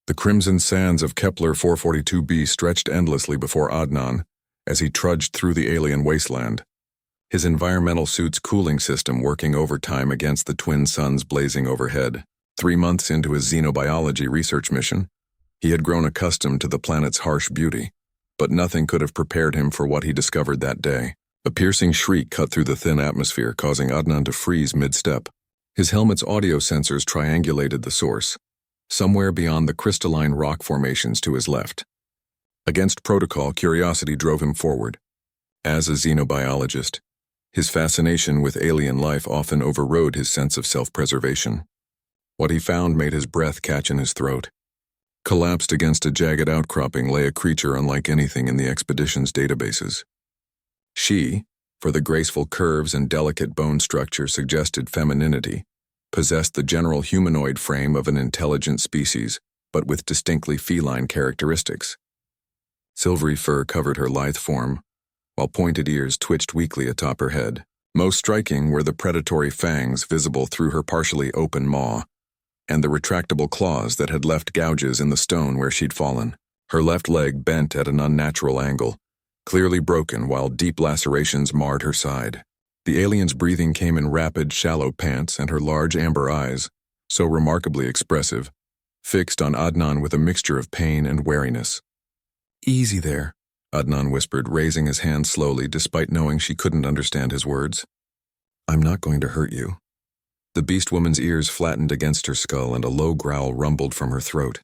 The crimson sands of Kepler 442b stretched endlessly before Adnan as he trudged through the alien wasteland, his environmental suit's cooling system working overtime against the twin suns blazing overhead. 3 months into his xenobiology research mission, he had grown accustomed to the planet's harsh beauty, but nothing could have prepared him for what he discovered that day. A piercing shriek cut through the thin atmosphere, causing Adnan to freeze mid-step. His helmet's audio sensors triangulated the source, somewhere beyond the crystalline rock formations to his left. Against protocol, curiosity drove him forward. As a xenobiologist, his fascination with alien life often overrode his sense of self-preservation. What he found made his breath catch in his throat. Collapsed against a jagged outcropping lay a creature unlike anything in the expedition's databases. She, for the graceful curves and delicate bone structure suggested femininity, possessed the general humanoid frame of an intelligent species, but with distinctly feline characteristics. Silvery fur covered her lithe form, while pointed ears twitched weakly atop her head. Most striking were the predatory fangs visible through her partially open maw, and the retractable claws that had left gouges in the stone where she'd fallen. Her left leg bent at an unnatural angle, clearly broken while deep lacerations marred her side. The alien's breathing came in rapid, shallow pants, and her large amber eyes, so remarkably expressive, fixed on Adnan with a mixture of pain and wariness. "Easy there," Adnan whispered, raising his hand slowly despite knowing she couldn't understand his words. "I'm not going to hurt you." The Beastwoman's ears flattened against her skull and a low growl rumbled from her throat.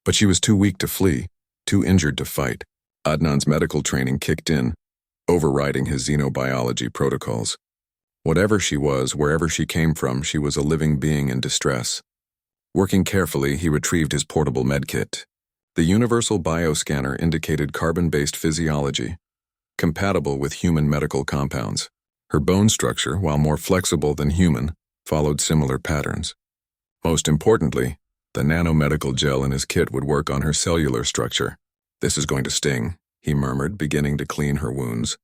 But she was too weak to flee, too injured to fight. Adnan's medical training kicked in, overriding his xenobiology protocols. Whatever she was, wherever she came from, she was a living being in distress. Working carefully, he retrieved his portable medkit. The universal bioscanner indicated carbon-based physiology, compatible with human medical compounds. Her bone structure, while more flexible than human, followed similar patterns. Most importantly, the nanomedical gel in his kit would work on her cellular structure. "This is going to sting," he murmured, beginning to clean her wounds.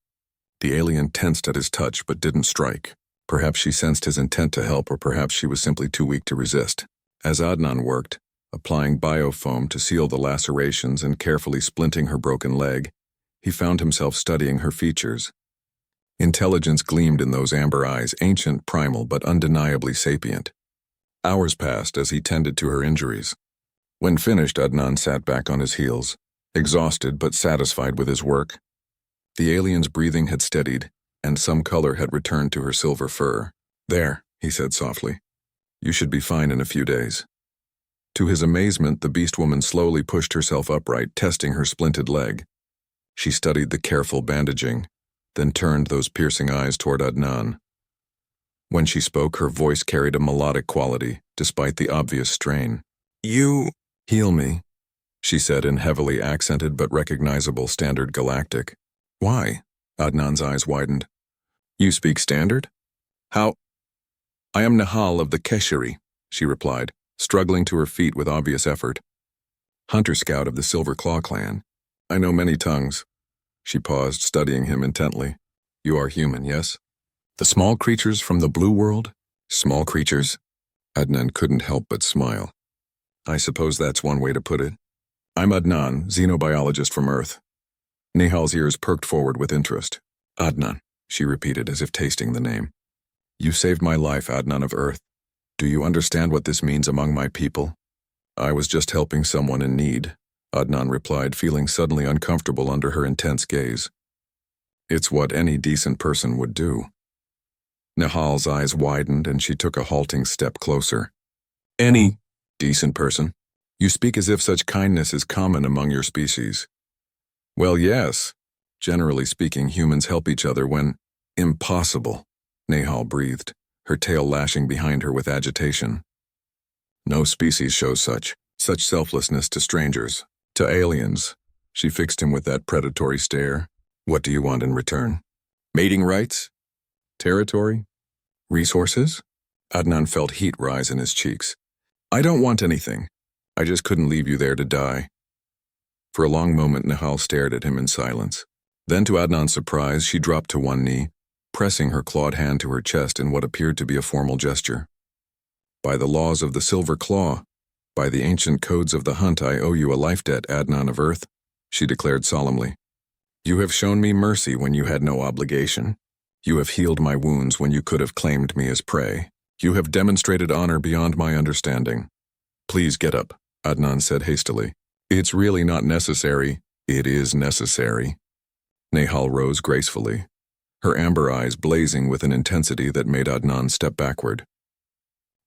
The alien tensed at his touch but didn't strike. Perhaps she sensed his intent to help, or perhaps she was simply too weak to resist. As Adnan worked, applying biofoam to seal the lacerations and carefully splinting her broken leg, he found himself studying her features. Intelligence gleamed in those amber eyes, ancient, primal, but undeniably sapient. Hours passed as he tended to her injuries. When finished, Adnan sat back on his heels, exhausted but satisfied with his work. The alien's breathing had steadied, and some color had returned to her silver fur. "There," he said softly. "You should be fine in a few days." To his amazement, the Beastwoman slowly pushed herself upright, testing her splinted leg. She studied the careful bandaging, then turned those piercing eyes toward Adnan. When she spoke, her voice carried a melodic quality, despite the obvious strain. "You heal me," she said in heavily accented but recognizable Standard Galactic. "Why?" Adnan's eyes widened. "You speak Standard? How?" "I am Nahal of the Keshari," she replied, struggling to her feet with obvious effort. "Hunter Scout of the Silver Claw clan. I know many tongues." She paused, studying him intently. "You are human, yes? The small creatures from the blue world?" "Small creatures?" Adnan couldn't help but smile. "I suppose that's one way to put it. I'm Adnan, xenobiologist from Earth." Nihal's ears perked forward with interest. "Adnan," she repeated as if tasting the name. "You saved my life, Adnan of Earth. Do you understand what this means among my people?" "I was just helping someone in need," Adnan replied, feeling suddenly uncomfortable under her intense gaze. "It's what any decent person would do." Nihal's eyes widened and she took a halting step closer. "Any decent person? You speak as if such kindness is common among your species." "Well, yes. Generally speaking, humans help each other when—" "Impossible," Nihal breathed, her tail lashing behind her with agitation. "No species shows such selflessness to strangers, to aliens." She fixed him with that predatory stare. "What do you want in return? Mating rights? Territory? Resources?" Adnan felt heat rise in his cheeks. "I don't want anything. I just couldn't leave you there to die." For a long moment, Nihal stared at him in silence. Then, to Adnan's surprise, she dropped to one knee, pressing her clawed hand to her chest in what appeared to be a formal gesture. "By the laws of the Silver Claw," By the ancient codes of the hunt, I owe you a life debt, Adnan of Earth, she declared solemnly. You have shown me mercy when you had no obligation. You have healed my wounds when you could have claimed me as prey. You have demonstrated honor beyond my understanding. Please get up, Adnan said hastily. It's really not necessary. It is necessary. Nehal rose gracefully, her amber eyes blazing with an intensity that made Adnan step backward.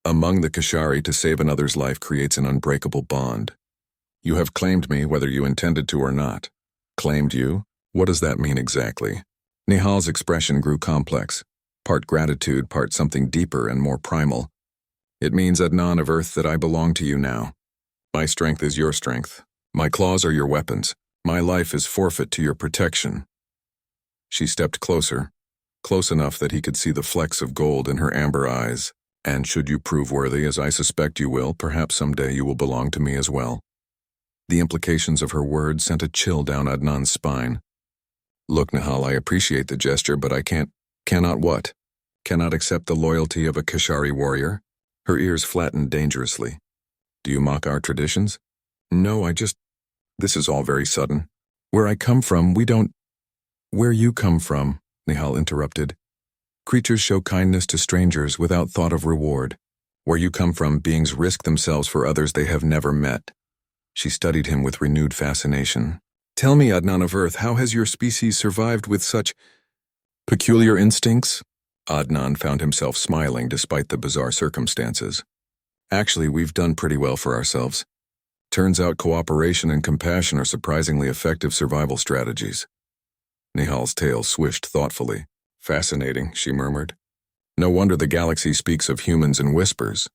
Among the Kashari, to save another's life creates an unbreakable bond. You have claimed me whether you intended to or not. Claimed you? What does that mean exactly? Nehal's expression grew complex, part gratitude, part something deeper and more primal. It means, Adnan of Earth, that I belong to you now. My strength is your strength. My claws are your weapons. My life is forfeit to your protection. She stepped closer, close enough that he could see the flecks of gold in her amber eyes. And should you prove worthy, as I suspect you will, perhaps someday you will belong to me as well. The implications of her words sent a chill down Adnan's spine. Look, Nehal, I appreciate the gesture, but I cannot what? Cannot accept the loyalty of a Kashari warrior? Her ears flattened dangerously. Do you mock our traditions? No, this is all very sudden. Where I come from, we don't— Where you come from, Nehal interrupted. Creatures show kindness to strangers without thought of reward. Where you come from, beings risk themselves for others they have never met. She studied him with renewed fascination. Tell me, Adnan of Earth, how has your species survived with such peculiar instincts? Adnan found himself smiling despite the bizarre circumstances. Actually, we've done pretty well for ourselves. Turns out cooperation and compassion are surprisingly effective survival strategies. Nehal's tail swished thoughtfully. Fascinating, she murmured. No wonder the galaxy speaks of humans in whispers.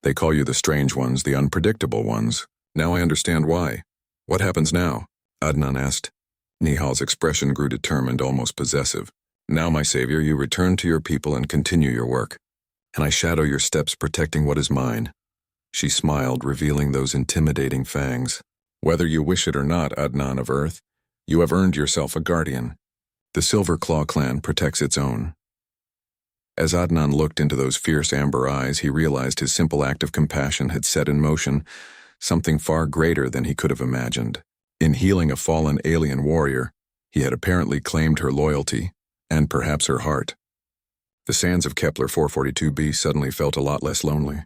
They call you the strange ones, the unpredictable ones. Now I understand why. What happens now? Adnan asked. Nehal's expression grew determined, almost possessive. Now, my savior, you return to your people and continue your work. And I shadow your steps, protecting what is mine. She smiled, revealing those intimidating fangs. Whether you wish it or not, Adnan of Earth, you have earned yourself a guardian. The Silver Claw clan protects its own. As Adnan looked into those fierce amber eyes, he realized his simple act of compassion had set in motion something far greater than he could have imagined. In healing a fallen alien warrior, he had apparently claimed her loyalty, and perhaps her heart. The sands of Kepler 442b suddenly felt a lot less lonely.